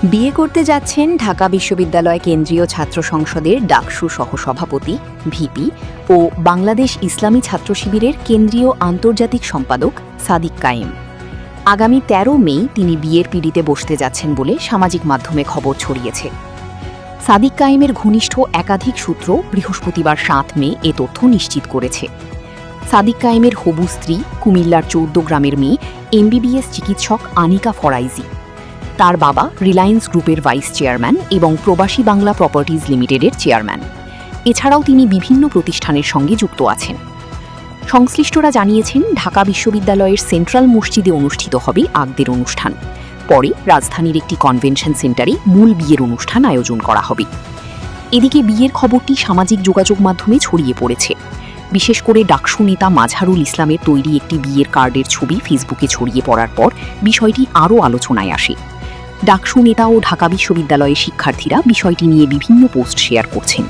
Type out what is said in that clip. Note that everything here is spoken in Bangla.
বিয়ে করতে যাচ্ছেন ঢাকা বিশ্ববিদ্যালয় কেন্দ্রীয় ছাত্র সংসদের ডাকসু সহসভাপতি ভিপি ও বাংলাদেশ ইসলামী ছাত্র শিবিরের কেন্দ্রীয় আন্তর্জাতিক সম্পাদক সাদিক কায়েম। আগামী ১৩ মে তিনি বিয়ের পিঁড়িতে বসতে যাচ্ছেন বলে সামাজিক মাধ্যমে খবর ছড়িয়েছে। সাদিক কায়েমের ঘনিষ্ঠ একাধিক সূত্র বৃহস্পতিবার ৭ মে এ তথ্য নিশ্চিত করেছে। সাদিক কায়েমের হবু স্ত্রী কুমিল্লার ১৪ গ্রামের মেয়ে এমবিবিএস চিকিৎসক আনিকা ফরাইজি। তার বাবা রিলায়েন্স গ্রুপের ভাইস চেয়ারম্যান এবং প্রবাসী বাংলা প্রপার্টিজ লিমিটেডের চেয়ারম্যান। এছাড়াও তিনি বিভিন্ন প্রতিষ্ঠানের সঙ্গে যুক্ত আছেন। সংশ্লিষ্টরা জানিয়েছেন, ঢাকা বিশ্ববিদ্যালয়ের সেন্ট্রাল মসজিদে অনুষ্ঠিত হবে আগদের অনুষ্ঠান। পরে রাজধানীর একটি কনভেনশন সেন্টারে মূল বিয়ের অনুষ্ঠান আয়োজন করা হবে। এদিকে বিয়ের খবরটি সামাজিক যোগাযোগ মাধ্যমে ছড়িয়ে পড়েছে। বিশেষ করে ডাকসু নেতা মাজহারুল ইসলামের তৈরি একটি বিয়ের কার্ডের ছবি ফেসবুকে ছড়িয়ে পড়ার পর বিষয়টি আরও আলোচনায় আসে। ডাকসু নেতা ও ঢাকা বিশ্ববিদ্যালয়ের শিক্ষার্থীরা বিষয়টি নিয়ে বিভিন্ন পোস্ট শেয়ার করছেন।